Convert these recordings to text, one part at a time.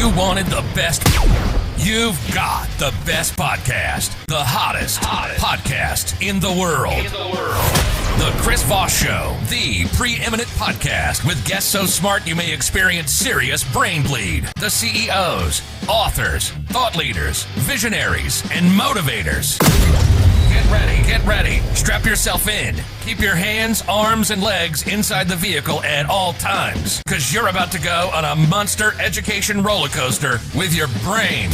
You wanted the best. You've got the best podcast. The hottest podcast in the world. The Chris Voss Show, the preeminent podcast with guests so smart you may experience serious brain bleed. The CEOs, authors, thought leaders, visionaries, and motivators. Get ready. Strap yourself in. Keep your hands, arms, and legs inside the vehicle at all times, because you're about to go on a monster education roller coaster with your brain.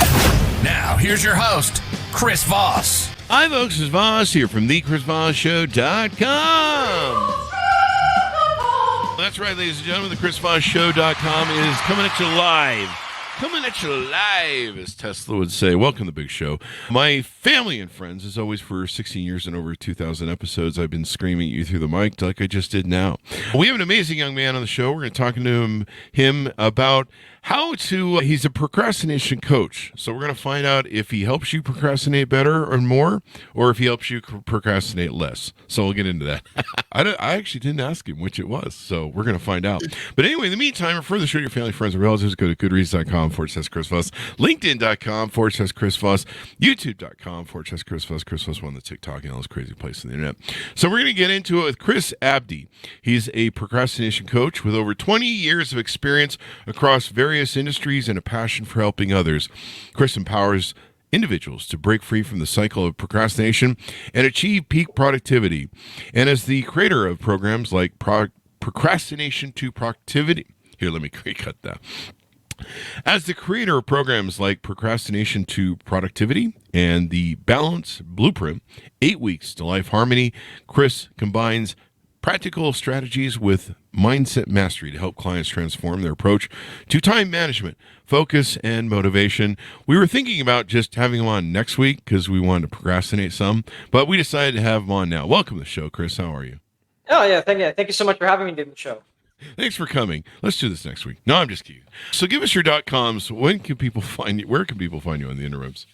Now, here's your host, Chris Voss. Hi, folks. It's Voss here from thechrisvossshow.com. That's right, ladies and gentlemen. thechrisvossshow.com is coming at you live. Coming at you live, as Tesla would say. Welcome to the big show. My family and friends, as always, for 16 years and over 2,000 episodes, I've been screaming at you through the mic like I just did now. We have an amazing young man on the show. We're going to talk to him about how to, he's a procrastination coach. So we're going to find out if he helps you procrastinate better or more, or if he helps you procrastinate less. So we'll get into that. I actually didn't ask him which it was, so we're going to find out. But anyway, in the meantime, refer the show to your family, friends, and relatives. Go to goodreads.com/Chris Voss, LinkedIn.com/Chris Voss, YouTube.com/Chris Voss, Chris Voss on the TikTok and all those crazy places on the internet. So we're going to get into it with Chris Abdey. He's a procrastination coach with over 20 years of experience across various industries and a passion for helping others. Chris empowers individuals to break free from the cycle of procrastination and achieve peak productivity. And as the creator of programs like Procrastination to Productivity, here, let me cut that. As the creator of programs like Procrastination to Productivity and the Balance Blueprint, 8 Weeks to Life Harmony, Chris combines practical strategies with mindset mastery to help clients transform their approach to time management, focus, and motivation. We were thinking about just having him on next week because we wanted to procrastinate some, but we decided to have him on now. Welcome to the show, Chris. How are you? Oh, yeah. Thank you so much for having me on the show. Thanks for coming. Let's do this next week. No, I'm just kidding. So give us your .coms. When can people find you? Where can people find you on the interwebs?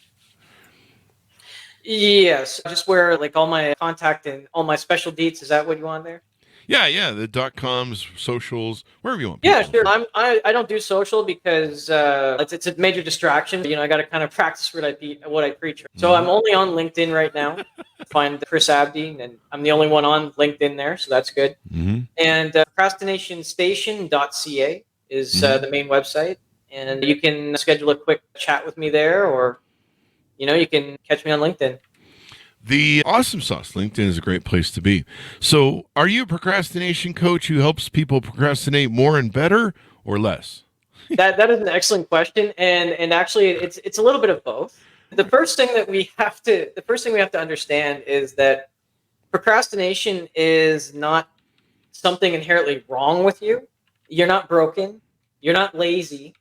Yes, just where like all my contact and all my special deets. Is that what you want there? Yeah, the .coms, socials, wherever you want. Yeah, sure. I don't do social because it's a major distraction. You know, I got to kind of practice what I preach. So I'm only on LinkedIn right now. Find Chris Abdey, and I'm the only one on LinkedIn there, so that's good. Mm-hmm. And procrastinationstation.ca is the main website, and you can schedule a quick chat with me there, or you can catch me on LinkedIn. The Awesome Sauce LinkedIn is a great place to be. So are you a procrastination coach who helps people procrastinate more and better or less? That is an excellent question. And actually it's a little bit of both. The first thing we have to understand is that procrastination is not something inherently wrong with you. You're not broken. You're not lazy.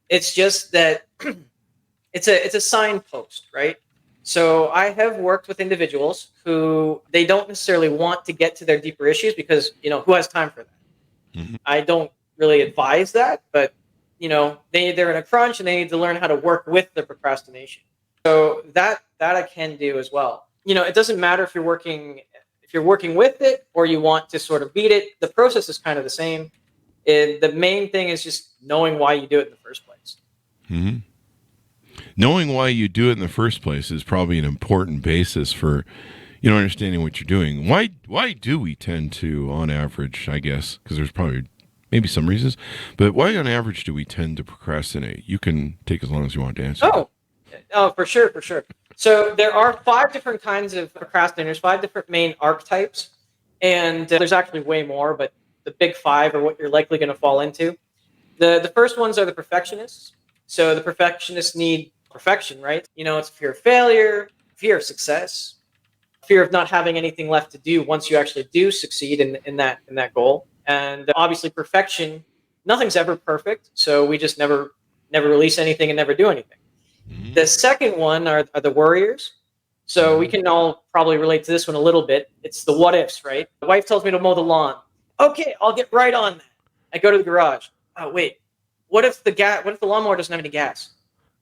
It's just that it's a signpost, right? So I have worked with individuals who they don't necessarily want to get to their deeper issues because, who has time for that? Mm-hmm. I don't really advise that, but, they're in a crunch and they need to learn how to work with the procrastination. So that I can do as well. It doesn't matter if you're working with it or you want to sort of beat it. The process is kind of the same. And the main thing is just knowing why you do it in the first place. Mm-hmm. Knowing why you do it in the first place is probably an important basis for, understanding what you're doing. Why do we tend to, on average, I guess, because there's probably maybe some reasons, but why on average do we tend to procrastinate? You can take as long as you want to answer. Oh, for sure. So there are 5 different kinds of procrastinators, 5 different main archetypes, and there's actually way more, but the big 5 are what you're likely going to fall into. The first ones are the perfectionists. So the perfectionists need perfection, right? It's fear of failure, fear of success, fear of not having anything left to do once you actually do succeed in that goal. And obviously perfection, nothing's ever perfect. So we just never release anything and never do anything. Mm-hmm. The second one are the worriers. So we can all probably relate to this one a little bit. It's the what ifs, right? The wife tells me to mow the lawn. Okay, I'll get right on that. I go to the garage. Oh, wait. What if the lawnmower doesn't have any gas?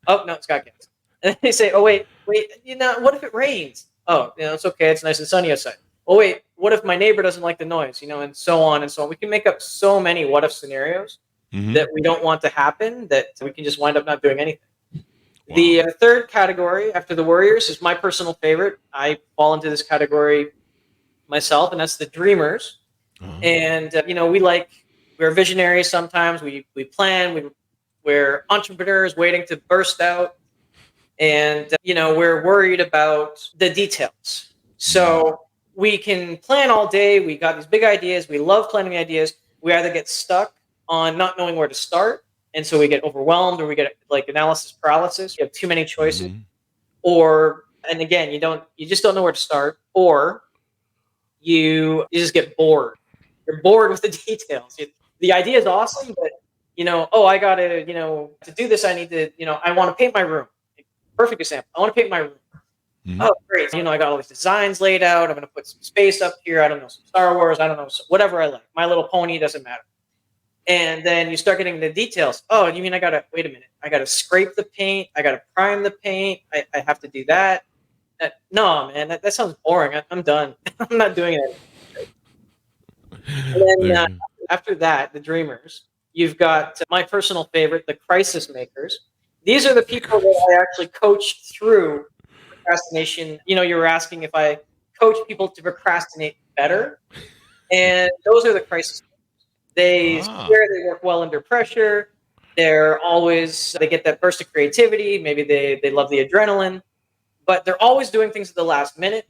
Oh, no, it's got gas. And they say, oh, wait, what if it rains? Oh, it's okay. It's nice and sunny outside. Oh, wait, what if my neighbor doesn't like the noise? And so on and so on. We can make up so many what if scenarios. that we don't want to happen, that we can just wind up not doing anything. Wow. The third category after the worriers is my personal favorite. I fall into this category myself, and that's the dreamers. And we're visionaries sometimes. We plan. We're entrepreneurs waiting to burst out, and we're worried about the details. So we can plan all day. We got these big ideas. We love planning ideas. We either get stuck on not knowing where to start, and so we get overwhelmed, or we get like analysis paralysis. You have too many choices, and again, you just don't know where to start, or you just get bored. You're bored with the details. The idea is awesome, but I gotta, to do this, I need to, I want to paint my room. Perfect example. I want to paint my room. Oh, great. I got all these designs laid out. I'm going to put some space up here. I don't know, some Star Wars. I don't know, whatever I like. My Little Pony, doesn't matter. And then you start getting the details. Oh, you mean wait a minute. I got to scrape the paint. I got to prime the paint. I have to do that. No, man, that sounds boring. I'm done. I'm not doing it. And then after that, the dreamers, you've got my personal favorite, the crisis makers. These are the people that I actually coach through procrastination. You were asking if I coach people to procrastinate better. And those are the crisis makers. They work well under pressure. They get that burst of creativity. Maybe they love the adrenaline, but they're always doing things at the last minute.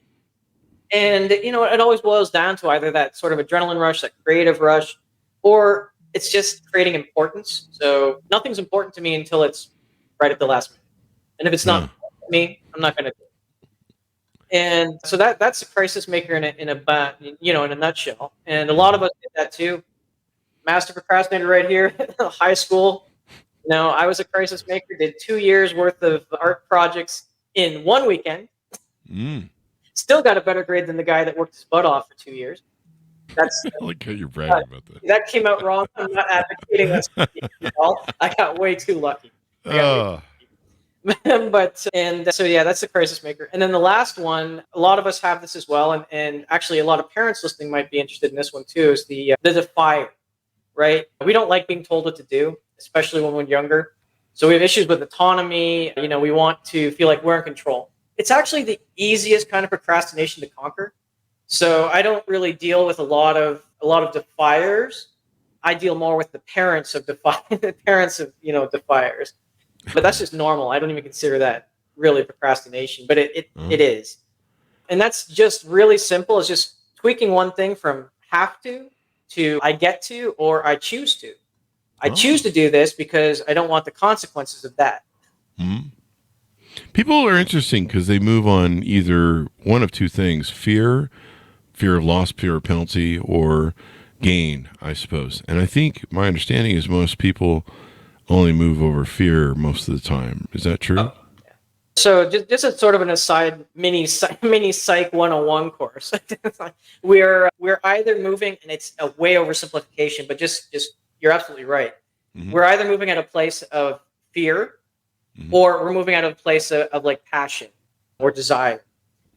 And, it always boils down to either that sort of adrenaline rush, that creative rush, or it's just creating importance. So nothing's important to me until it's right at the last minute. And if it's not important to me, I'm not going to do it. And so that's a crisis maker in a nutshell. And a lot of us did that too. Master procrastinator right here, high school. I was a crisis maker, did 2 years worth of art projects in 1 weekend. Still got a better grade than the guy that worked his butt off for 2 years. I like how you're bragging about that. That came out wrong. I'm not advocating that. I got way too lucky. But that's the crisis maker. And then the last one, a lot of us have this as well, and actually a lot of parents listening might be interested in this one too, is the defier, right? We don't like being told what to do, especially when we're younger. So we have issues with autonomy. We want to feel like we're in control. It's actually the easiest kind of procrastination to conquer. So I don't really deal with a lot of defiers. I deal more with the parents of defiers. But that's just normal. I don't even consider that really procrastination, but it is. And that's just really simple. It's just tweaking one thing from have to I get to, or I choose to. I choose to do this because I don't want the consequences of that. People are interesting because they move on either one of two things: fear of loss, fear of penalty, or gain, I suppose. And I think my understanding is most people only move over fear most of the time. Is that true? So just as sort of an aside, mini psych 101 course. we're either moving, and it's a way oversimplification, but just you're absolutely right. We're either moving at a place of fear, or we're moving out of a place of like passion or desire.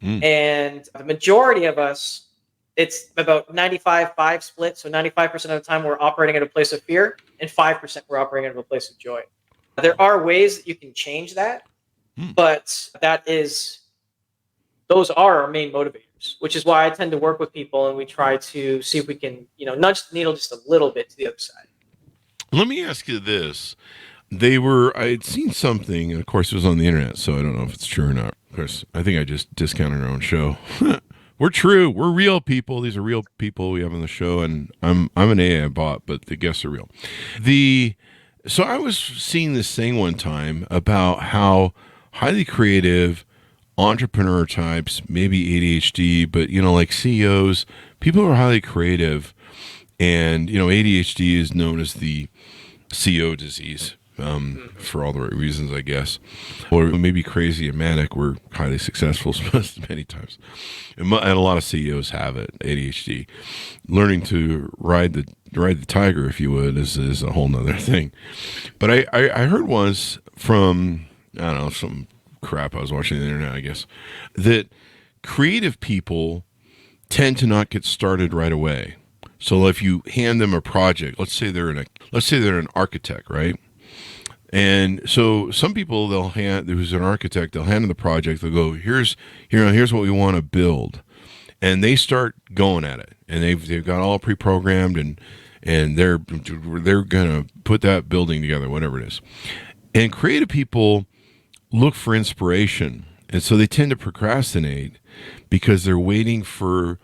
And the majority of us, it's about 95-5 split. So 95% of the time we're operating at a place of fear, and 5% we're operating at a place of joy. There are ways that you can change that, but those are our main motivators, which is why I tend to work with people, and we try to see if we can, nudge the needle just a little bit to the other side. Let me ask you this. I had seen something, and of course it was on the internet, so I don't know if it's true or not. Of course, I think I just discounted our own show. We're true. We're real people. These are real people we have on the show, and I'm an AI bot, but the guests are real. So I was seeing this thing one time about how highly creative entrepreneur types, maybe ADHD, but like CEOs, people who are highly creative, and ADHD is known as the CEO disease. For all the right reasons, I guess, or maybe crazy and manic. We're highly successful many times, and a lot of CEOs have it. ADHD, learning to ride the tiger, if you would, is a whole nother thing. But I heard once from, I don't know, some crap I was watching on the internet, I guess, that creative people tend to not get started right away. So if you hand them a project, let's say they're an architect, right? And so some people who's an architect, they'll hand them the project. They'll go, here's what we want to build, and they start going at it, and they've got all pre-programmed, and they're gonna put that building together, whatever it is. And creative people look for inspiration, and so they tend to procrastinate because they're waiting for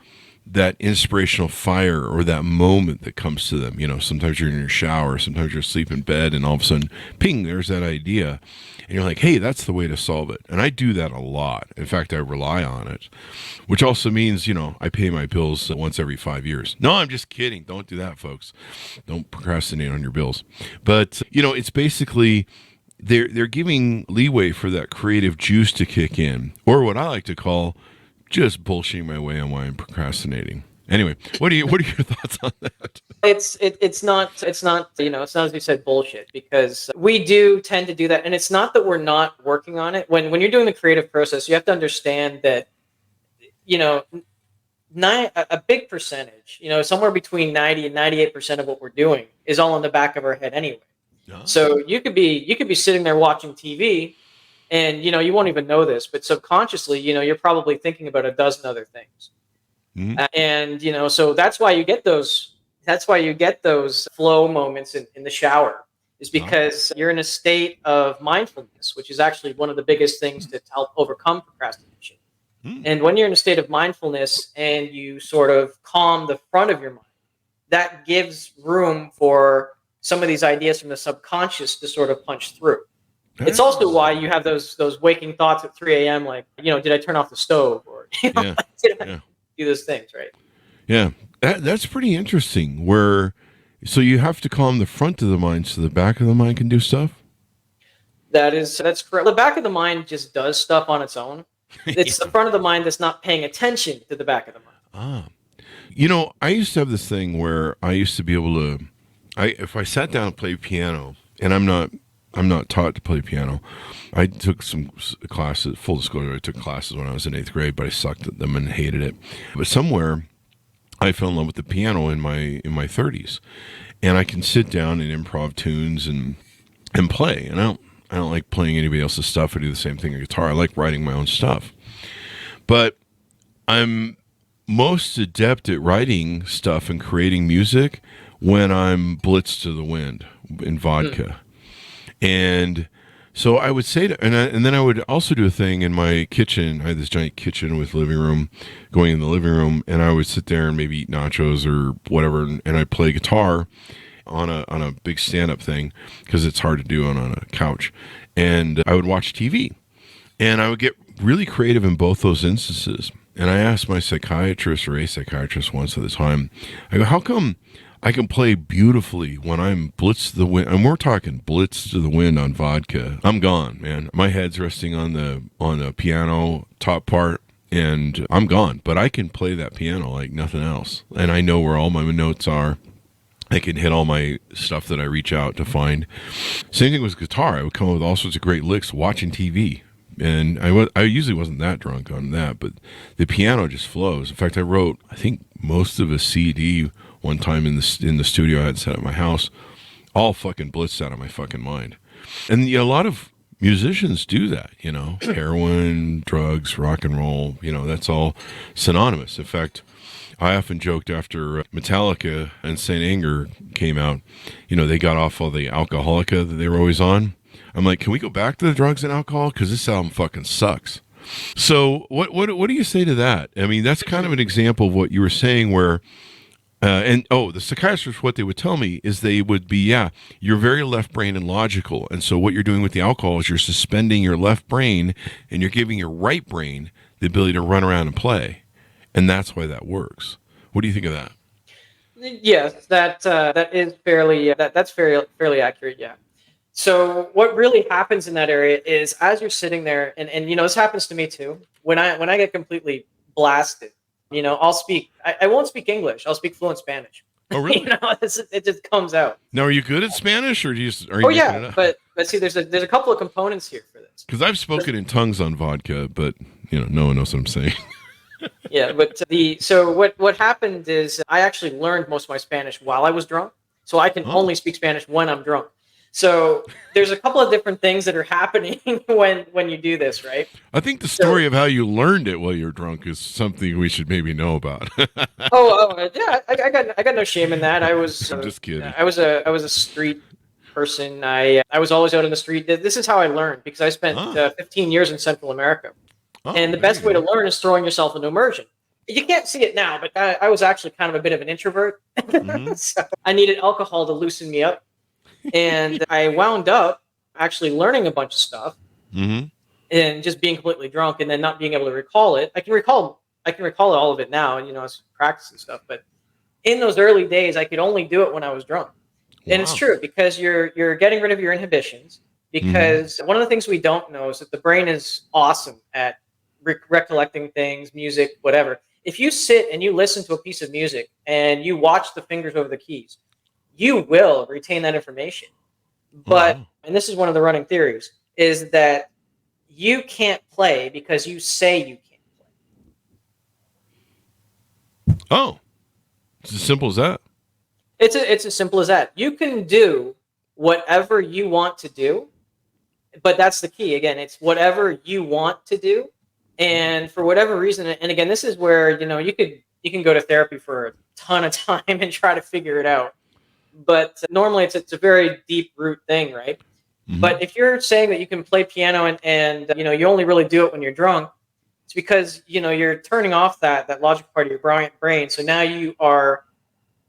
that inspirational fire or that moment that comes to them. Sometimes you're in your shower, sometimes you're asleep in bed, and all of a sudden, ping, there's that idea. And you're like, hey, that's the way to solve it. And I do that a lot. In fact, I rely on it, which also means, I pay my bills once every 5 years. No, I'm just kidding. Don't do that, folks. Don't procrastinate on your bills. But, it's basically they're giving leeway for that creative juice to kick in, or what I like to call just bullshitting my way on why I'm procrastinating. Anyway, what are your thoughts on that? It's not as you said, bullshit, because we do tend to do that, and it's not that we're not working on it. When you're doing the creative process, you have to understand that a big percentage, somewhere between 90 and 98% of what we're doing is all in the back of our head anyway. Yeah. So you could be sitting there watching TV. And, you won't even know this, but subconsciously, you're probably thinking about a dozen other things. Mm-hmm. And, so that's why you get those flow moments in the shower, is because you're in a state of mindfulness, which is actually one of the biggest things to help overcome procrastination. Mm-hmm. And when you're in a state of mindfulness and you sort of calm the front of your mind, that gives room for some of these ideas from the subconscious to sort of punch through. It's also why you have those waking thoughts at 3 a.m. like, did I turn off the stove, or did I do those things, right? Yeah, that's pretty interesting. So you have to calm the front of the mind so the back of the mind can do stuff? That's correct. The back of the mind just does stuff on its own. It's the front of the mind that's not paying attention to the back of the mind. I used to have this thing where I used to be able to, if I sat down and played piano, and I'm not taught to play piano. I took some classes, full disclosure, I took classes when I was in 8th grade, but I sucked at them and hated it. But somewhere I fell in love with the piano in my 30s. And I can sit down and improv tunes and play. And I don't like playing anybody else's stuff. I do the same thing on guitar. I like writing my own stuff. But I'm most adept at writing stuff and creating music when I'm blitzed to the wind in vodka. And so I would say, and then I would also do a thing in my kitchen. I had this giant kitchen with living room, going in the living room, and I would sit there and maybe eat nachos or whatever, and I'd play guitar on a big stand-up thing, because it's hard to do on a couch. And I would watch TV, and I would get really creative in both those instances. And I asked my psychiatrist, or a psychiatrist once at the time, I go, how come I can play beautifully when I'm blitzed to the wind? And we're talking blitzed to the wind on vodka. I'm gone, man. My head's resting on the piano top part, and I'm gone. But I can play that piano like nothing else. And I know where all my notes are. I can hit all my stuff that I reach out to find. Same thing with guitar. I would come up with all sorts of great licks watching TV. And I usually wasn't that drunk on that, but the piano just flows. In fact, I wrote, I think, most of a CD one time in the studio I had set at my house, all fucking blitzed out of my fucking mind. And a lot of musicians do that, heroin, drugs, rock and roll, that's all synonymous. In fact, I often joked after Metallica and Saint Anger came out, they got off all the Alcoholica that they were always on. I'm like, can we go back to the drugs and alcohol? Because this album fucking sucks. So what do you say to that? I mean, that's kind of an example of what you were saying where, the psychiatrists, what they would tell me is they would be, you're very left brain and logical. And so what you're doing with the alcohol is you're suspending your left brain and you're giving your right brain the ability to run around and play. And that's why that works. What do you think of that? Yes, that is fairly accurate. Yeah. So what really happens in that area is, as you're sitting there, and this happens to me too. When I get completely blasted, I'll speak. I won't speak English. I'll speak fluent Spanish. Oh, really? It just comes out. Now, are you good at Spanish, or are you? Oh yeah, but see, there's a couple of components here for this. Because I've spoken in tongues on vodka, but no one knows what I'm saying. Yeah, but so what happened is I actually learned most of my Spanish while I was drunk. So I can Oh. only speak Spanish when I'm drunk. So there's a couple of different things that are happening when you do this, right? I think the So story of how you learned it while you're drunk is something we should maybe know about. yeah, I got no shame in that. I was I'm just kidding. I was a street person. I was always out in the street. This is how I learned because I spent Ah. 15 years in Central America. Oh, And the there best you way to go. learn is throwing yourself into immersion. You can't see it now, but I was actually kind of a bit of an introvert. Mhm. So I needed alcohol to loosen me up. And I wound up actually learning a bunch of stuff Mhm. and just being completely drunk and then not being able to recall it. I can recall all of it now, as practice and stuff. But in those early days, I could only do it when I was drunk. And it's Wow. true because you're getting rid of your inhibitions. Because one of the things we don't know is that the brain is awesome at recollecting things, music, whatever. If you sit and you listen to a piece of music and you watch the fingers over the keys, you will retain that information. But, Wow. and this is one of the running theories, is that you can't play because you say you can't play. Oh, it's as simple as that. It's as simple as that. You can do whatever you want to do, but that's the key. Again, it's whatever you want to do, and for whatever reason. And again, this is where you can go to therapy for a ton of time and try to figure it out. But normally, it's a very deep root thing, right? Mhm. But if you're saying that you can play piano and you only really do it when you're drunk, it's because you're turning off that logic part of your brain. So now you are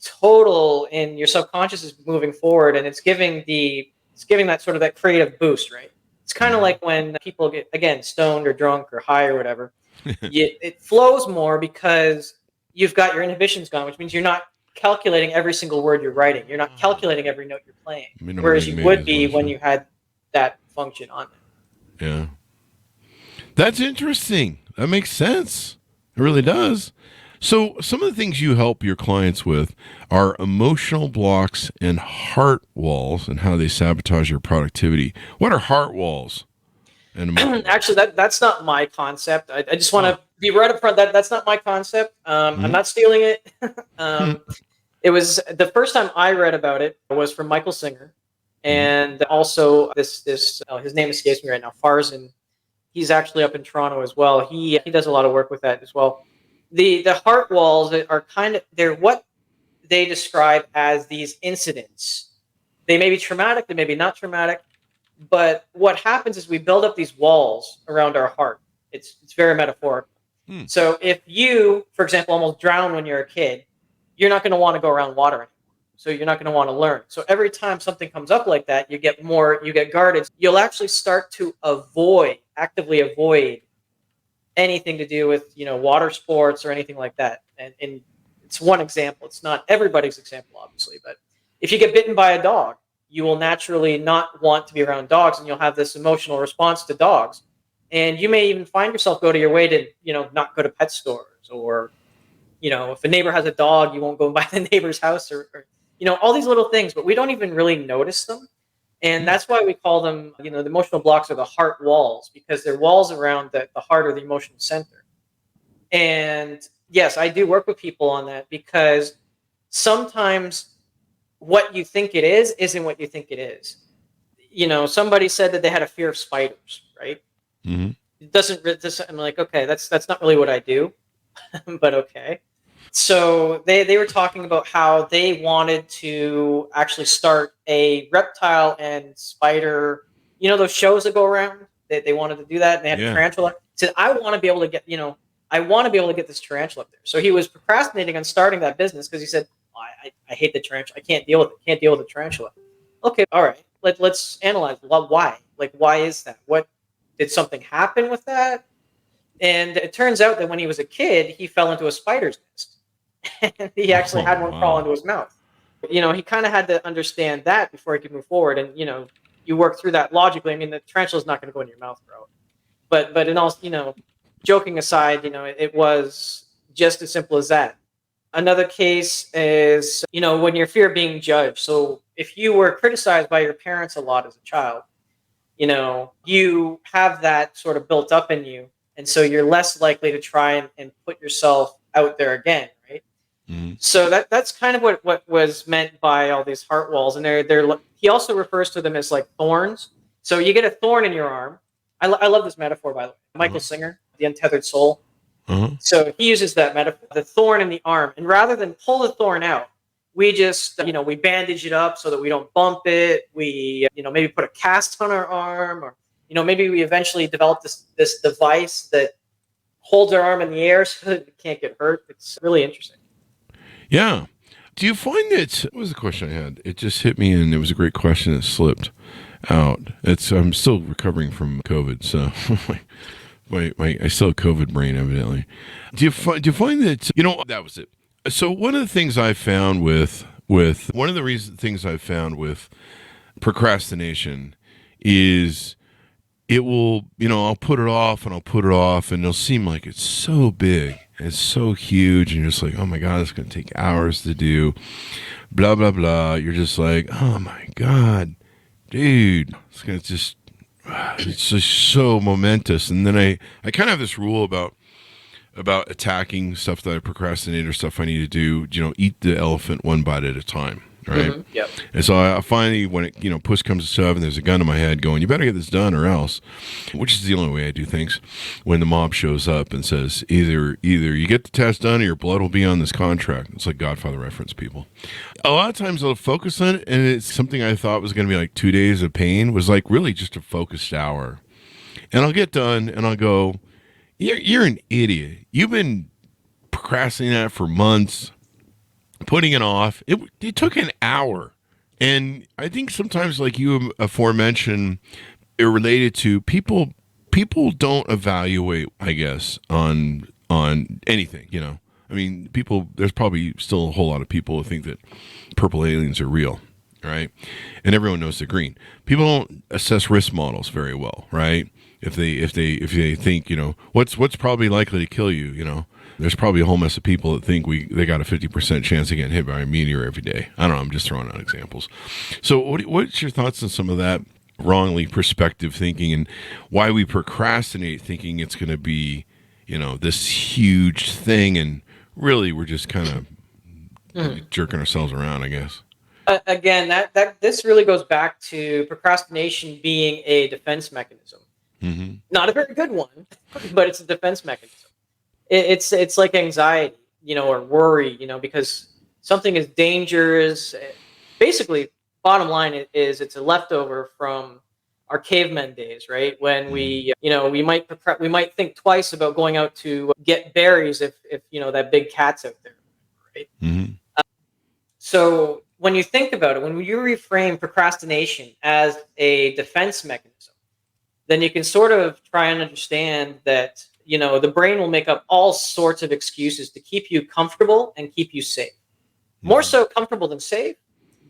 total, and your subconscious is moving forward, and it's giving that sort of that creative boost, right? It's kind of like when people get again stoned or drunk or high or whatever. It flows more because you've got your inhibitions gone, which means you're not calculating every single word you're writing. You're not calculating every note you're playing, whereas Minimally you made would as be well, when so. you had that function on there. Yeah. That's interesting. That makes sense. It really does. So, some of the things you help your clients with are emotional blocks and heart walls and how they sabotage your productivity. What are heart walls? And Actually, that's not my concept. I just want Oh. to be right up front. That's not my concept. I'm not stealing it. um, it was the first time I read about it was from Michael Singer, and also this his name escapes me right now. Farzan. He's actually up in Toronto as well. He does a lot of work with that as well. The heart walls are they're what they describe as these incidents. They may be traumatic, they may be not traumatic, but what happens is we build up these walls around our heart. It's very metaphorical. Hmm. So if you, for example, almost drown when you're a kid, you're not going to want to go around water anymore. So you're not going to want to learn. So every time something comes up like that, you get guarded. You'll actually start to actively avoid anything to do with water sports or anything like that. And it's one example. It's not everybody's example, obviously, but if you get bitten by a dog, you will naturally not want to be around dogs, and you'll have this emotional response to dogs. And you may even find yourself go to your way to not go to pet stores, or if a neighbor has a dog, you won't go by the neighbor's house, or all these little things, but we don't even really notice them. And that's why we call them, the emotional blocks are the heart walls, because they're walls around the heart or the emotional center. And yes, I do work with people on that, because sometimes what you think it is isn't what you think it is. Somebody said that they had a fear of spiders, right? Mhm. It doesn't, I'm like, okay, that's not really what I do, but okay. So they were talking about how they wanted to actually start a reptile and spider, those shows that go around. They wanted to do that, and they had a Yeah. tarantula. Said, I want to be able to get, I want to be able to get this tarantula up there. So he was procrastinating on starting that business because he said, I hate the tarantula. I can't deal with it. Can't deal with the tarantula. Okay, all right. Let's analyze why. Like, why is that? What did something happen with that? And it turns out that when he was a kid, he fell into a spider's nest. And he actually had one crawl wow. into his mouth. He kind of had to understand that before he could move forward. And you work through that logically. I mean, the tarantula is not going to go in your mouth, bro. But in all, joking aside, it was just as simple as that. Another case is, when you're fear of being judged. So if you were criticized by your parents a lot as a child, you have that sort of built up in you. And so you're less likely to try and put yourself out there again, right? So that's kind of what was meant by all these heart walls. And he also refers to them as like thorns. So you get a thorn in your arm. I love this metaphor, by the way. Michael Singer, The Untethered Soul. So he uses that metaphor, the thorn in the arm. And rather than pull the thorn out, we just, we bandage it up so that we don't bump it. We, maybe put a cast on our arm, or, maybe we eventually develop this device that holds our arm in the air so that it can't get hurt. It's really interesting. Yeah. Do you find that, what was the question I had? It just hit me, and it was a great question that slipped out. I'm still recovering from COVID, so I still have COVID brain, evidently. Do you find that, that was it. So one of the things I found with procrastination is it will, I'll put it off and it'll seem like it's so big. It's so huge, and you're just like, oh my God, it's going to take hours to do, blah, blah, blah. You're just like, oh my God, dude, it's just so momentous. And then I kind of have this rule about attacking stuff that I procrastinate or stuff I need to do, eat the elephant one bite at a time. Right. Yep. And so I finally, when it, push comes to shove and there's a gun in my head going, you better get this done or else, which is the only way I do things. When the mob shows up and says, either you get the test done or your blood will be on this contract. It's like Godfather reference, people. A lot of times I'll focus on it, and it's something I thought was going to be like 2 days of pain was like really just a focused hour. And I'll get done and I'll go, you're an idiot. You've been procrastinating that for months. Putting it off, it took an hour. And I think sometimes, like you aforementioned, it related to people don't evaluate, I guess, on anything, I mean, there's probably still a whole lot of people who think that purple aliens are real, right? And everyone knows they're green. People don't assess risk models very well, right? If they think, what's probably likely to kill you, there's probably a whole mess of people that think they got a 50% chance of getting hit by a meteor every day. I don't know. I'm just throwing out examples. So what's your thoughts on some of that wrongly perspective thinking and why we procrastinate thinking it's going to be, this huge thing, and really we're just kind of jerking ourselves around, I guess. Again, this really goes back to procrastination being a defense mechanism. Not a very good one, but it's a defense mechanism. It's like anxiety, or worry, because something is dangerous. Basically, bottom line is it's a leftover from our cavemen days, right? When we might think twice about going out to get berries if that big cat's out there, right? So when you think about it, when you reframe procrastination as a defense mechanism, then you can sort of try and understand that the brain will make up all sorts of excuses to keep you comfortable and keep you safe. More so comfortable than safe,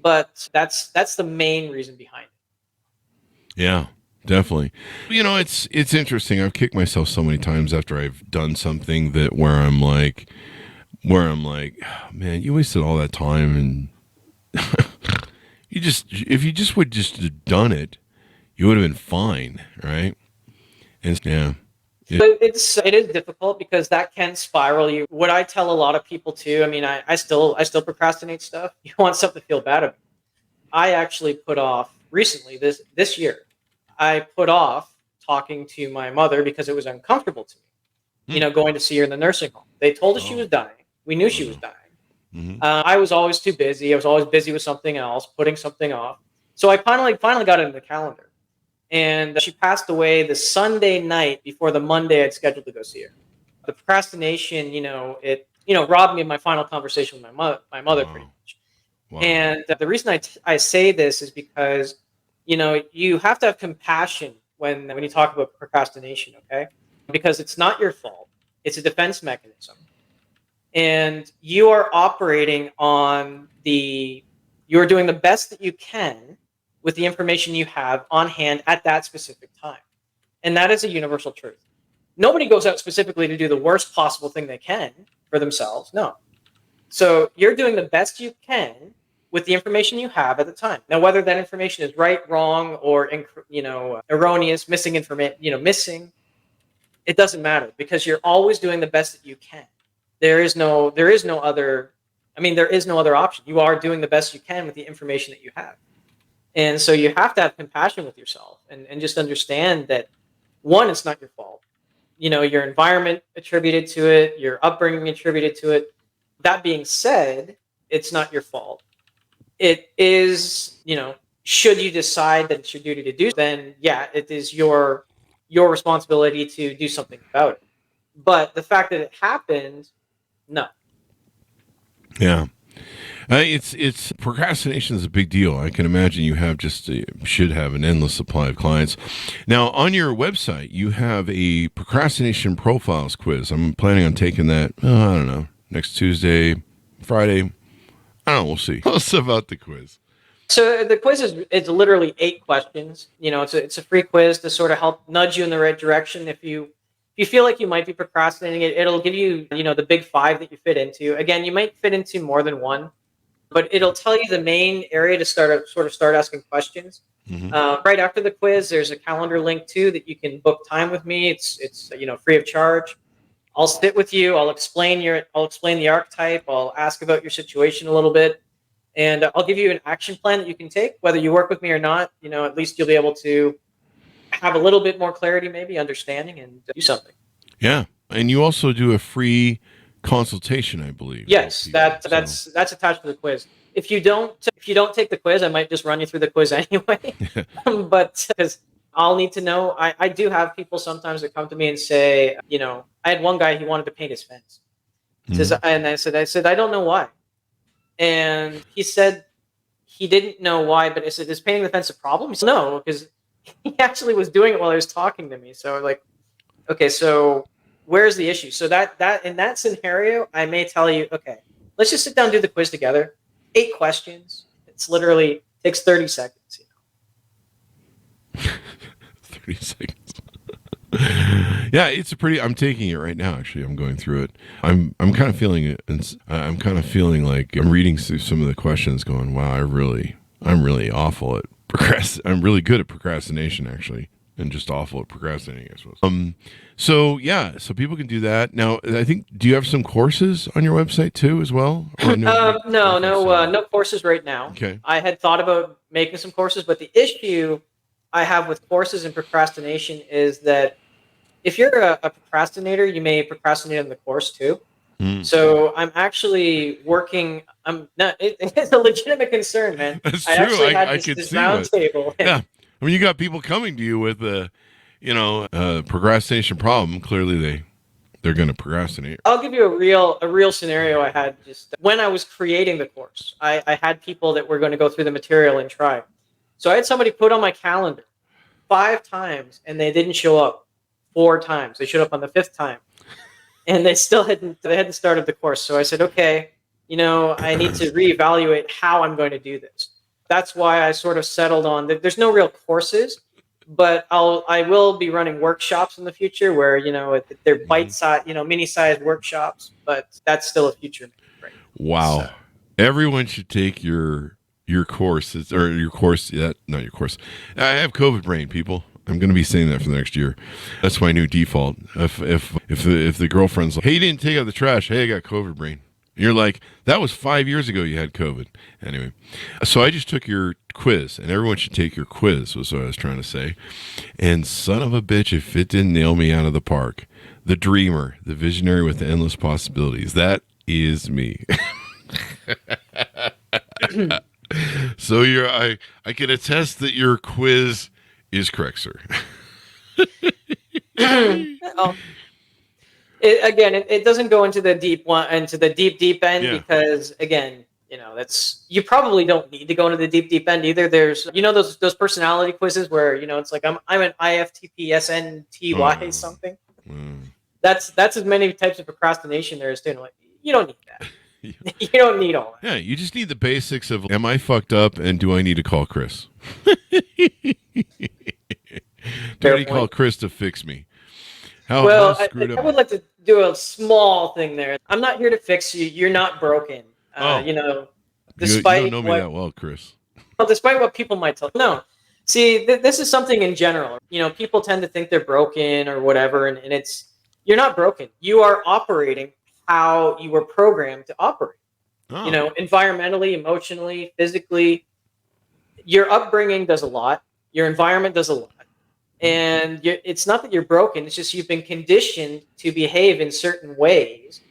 but that's the main reason behind it. Yeah, definitely. It's interesting. I've kicked myself so many times after I've done something where I'm like, oh, man, you wasted all that time, and if you just would just have done it, you would have been fine, right? And yeah. But it is difficult because that can spiral you. What I tell a lot of people too, I mean, I still procrastinate stuff. You want something to feel bad about. I actually put off recently this year. I put off talking to my mother because it was uncomfortable to me. Going to see her in the nursing home. They told us she was dying. We knew she was dying. I was always too busy. I was always busy with something else, putting something off. So I finally got it in the calendar. And she passed away the Sunday night before the Monday I'd scheduled to go see her. The procrastination, it robbed me of my final conversation with my mother pretty much. Wow. And the reason I say this is because, you have to have compassion when you talk about procrastination, okay? Because it's not your fault. It's a defense mechanism. And you are operating you're doing the best that you can with the information you have on hand at that specific time. And that is a universal truth. Nobody goes out specifically to do the worst possible thing they can for themselves. No. So you're doing the best you can with the information you have at the time. Now, whether that information is right, wrong, or erroneous, missing information, missing, it doesn't matter because you're always doing the best that you can. There is no other option. You are doing the best you can with the information that you have. And so you have to have compassion with yourself and just understand that, one, it's not your fault. Your environment attributed to it, your upbringing attributed to it. That being said, it's not your fault. It is, should you decide that it's your duty to do, then yeah, it is your responsibility to do something about it. But the fact that it happened, no. Yeah. It's procrastination is a big deal. I can imagine you should have an endless supply of clients. Now, on your website, you have a procrastination profiles quiz. I'm planning on taking that, I don't know, next Tuesday, Friday. I don't know, we'll see. Tell us about the quiz. So the quiz is literally 8 questions. It's a free quiz to sort of help nudge you in the right direction. If you feel like you might be procrastinating, it'll give you, the big 5 that you fit into. Again, you might fit into more than one, but it'll tell you the main area to start asking questions. Mm-hmm. Right after the quiz, there's a calendar link too that you can book time with me. It's free of charge. I'll sit with you. I'll explain the archetype. I'll ask about your situation a little bit, and I'll give you an action plan that you can take, whether you work with me or not. At least you'll be able to have a little bit more clarity, maybe understanding, and do something. Yeah, and you also do a free consultation, I believe. Yes, that's attached to the quiz. If you don't take the quiz, I might just run you through the quiz anyway. But because I'll need to know, I do have people sometimes that come to me and say, I had one guy, he wanted to paint his fence. And I said, I don't know why. And he said he didn't know why, but I said, is painting the fence a problem? He said, no, because he actually was doing it while he was talking to me. So I'm like, okay, so where's the issue? So that in that scenario, I may tell you, okay, let's just sit down and do the quiz together. 8 questions. It's literally takes 30 seconds. 30 seconds. Yeah, it's I'm taking it right now. Actually, I'm going through it. I'm kind of feeling it. I'm kind of feeling like I'm reading through some of the questions, going, "Wow, I'm really awful at I'm really good at procrastination, actually, and just awful at procrastinating, I suppose." So people can do that. Now, I think, do you have some courses on your website too, as well? Or no courses right now. Okay. I had thought about making some courses, but the issue I have with courses and procrastination is that if you're a procrastinator, you may procrastinate on the course too. So I'm actually working. It's a legitimate concern, man. That's I true. actually had I this could see roundtable. Yeah, I mean, you got people coming to you with a procrastination problem. Clearly, they're going to procrastinate. I'll give you a real scenario I had just when I was creating the course. I had people that were going to go through the material and try. So I had somebody put on my calendar 5 times, and they didn't show up 4 times. They showed up on the 5th time, and they hadn't started the course. So I said, okay, I need to reevaluate how I'm going to do this. That's why I sort of settled on that. There's no real courses, but I will be running workshops in the future where, they're bite-sized, mini-sized workshops, but that's still a future. Right? Wow. So. Everyone should take your course, not your course. I have COVID brain, people. I'm going to be saying that for the next year. That's my new default. If the girlfriend's like, hey, you didn't take out the trash. Hey, I got COVID brain. And you're like, that was 5 years ago you had COVID. Anyway, so I just took your quiz, and everyone should take your quiz, was what I was trying to say. And son of a bitch, if it didn't nail me out of the park. The dreamer, the visionary with the endless possibilities. That is me. So I can attest that your quiz is correct, sir. It doesn't go into the deep end because again, you probably don't need to go into the deep end either. There's those personality quizzes where it's like I'm an IFTP SNTY something. That's as many types of procrastination there is too. Like, you don't need that. You don't need all that. Yeah, you just need the basics of, am I fucked up and do I need to call Chris? Do I need to call Chris to fix me? I would like to do a small thing there. I'm not here to fix you. You're not broken. Despite you don't know me that well, Chris. Well, despite what people might tell. No. See, this is something in general. People tend to think they're broken or whatever, and you're not broken. You are operating how you were programmed to operate. Oh. Environmentally, emotionally, physically. Your upbringing does a lot. Your environment does a lot. And it's not that you're broken. It's just you've been conditioned to behave in certain ways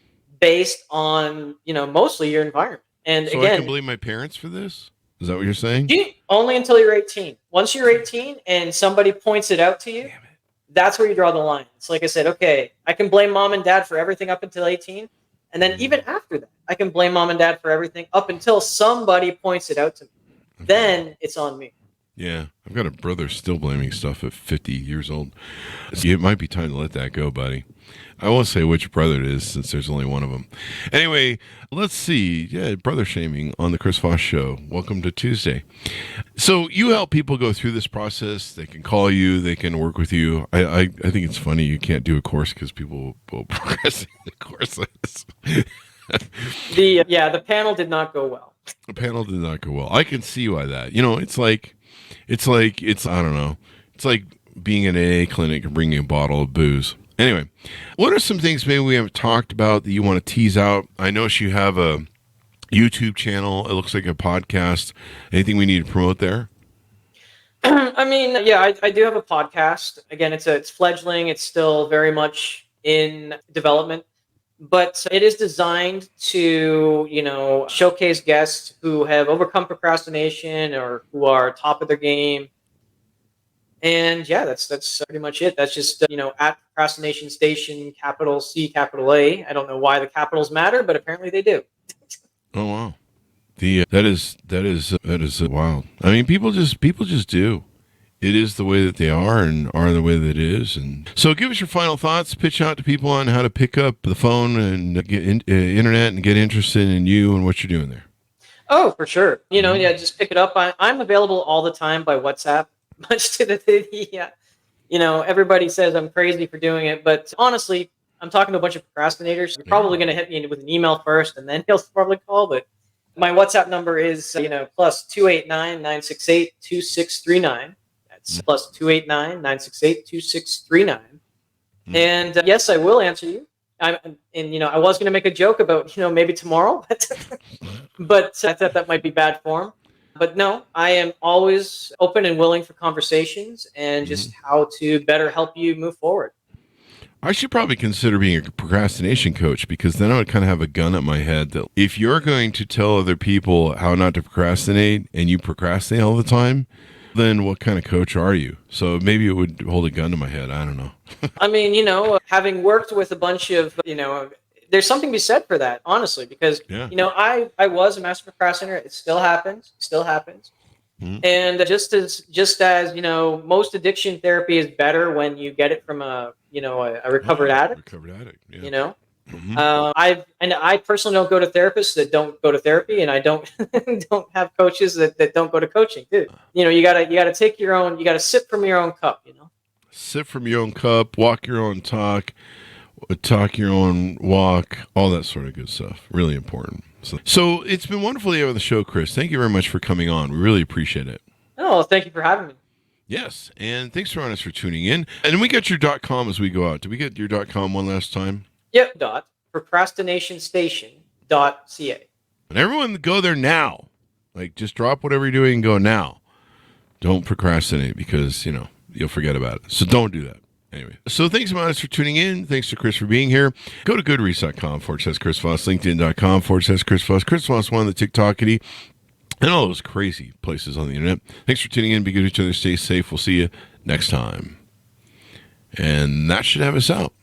based on, mostly your environment. And so again, I can blame my parents for this? Is that what you're saying? Only until you're 18. Once you're 18 and somebody points it out to you, that's where you draw the line. It's like I said, okay, I can blame mom and dad for everything up until 18. And then even after that, I can blame mom and dad for everything up until somebody points it out to me. Okay. Then it's on me. Yeah. I've got a brother still blaming stuff at 50 years old. It might be time to let that go, buddy. I won't say which brother it is since there's only one of them. Anyway, let's see. Yeah, brother shaming on the Chris Voss Show. Welcome to Tuesday. So you help people go through this process. They can call you. They can work with you. I think it's funny you can't do a course because people will progress in the courses. The panel did not go well. The panel did not go well. I can see why that. It's I don't know. It's like being in an AA clinic and bringing a bottle of booze. Anyway, what are some things maybe we haven't talked about that you want to tease out? I notice you have a YouTube channel. It looks like a podcast. Anything we need to promote there? I mean, yeah, I do have a podcast. Again, it's fledgling. It's still very much in development, but it is designed to, showcase guests who have overcome procrastination or who are top of their game. And yeah, that's pretty much it. That's just, at Procrastination Station, capital C, capital A. I don't know why the capitals matter, but apparently they do. Oh, wow. That is wild. I mean, people just do. It is the way that they are and are the way that it is. And so give us your final thoughts, pitch out to people on how to pick up the phone and get internet and get interested in you and what you're doing there. Oh, for sure. Just pick it up. I'm available all the time by WhatsApp. Much to everybody says I'm crazy for doing it, but honestly, I'm talking to a bunch of procrastinators. You're probably going to hit me with an email first, and then he'll probably call. But my WhatsApp number is plus 289-968-2639. That's plus 289-968-2639. And yes, I will answer you. I was going to make a joke about maybe tomorrow, but I thought that might be bad form. But no, I am always open and willing for conversations and just how to better help you move forward. I should probably consider being a procrastination coach, because then I would kind of have a gun at my head that if you're going to tell other people how not to procrastinate and you procrastinate all the time, then what kind of coach are you? So maybe it would hold a gun to my head. I don't know. I mean, having worked with a bunch of, there's something to be said for that, honestly, because, I was a master procrastinator. It still happens. Mm-hmm. And just as most addiction therapy is better when you get it from a recovered addict. Yeah. Mm-hmm. I personally don't go to therapists that don't go to therapy, and I don't don't have coaches that don't go to coaching too. You gotta take your own. You gotta sip from your own cup. Sip from your own cup. Walk your own talk. Talk your own walk, all that sort of good stuff. Really important. So it's been wonderful to have on the show, Chris. Thank you very much for coming on. We really appreciate it. Oh, thank you for having me. Yes, and thanks for for tuning in. And we got your .com as we go out. Did we get your .com one last time? Yep, procrastinationstation.ca. And everyone go there now. Like, just drop whatever you're doing and go now. Don't procrastinate, because, you'll forget about it. So don't do that. Anyway, so thanks so much for tuning in. Thanks to Chris for being here. Go to goodreads.com/Chris Voss, LinkedIn.com/Chris Voss, Chris Voss one, the TikTokity, and all those crazy places on the internet. Thanks for tuning in. Be good to each other. Stay safe. We'll see you next time. And that should have us out.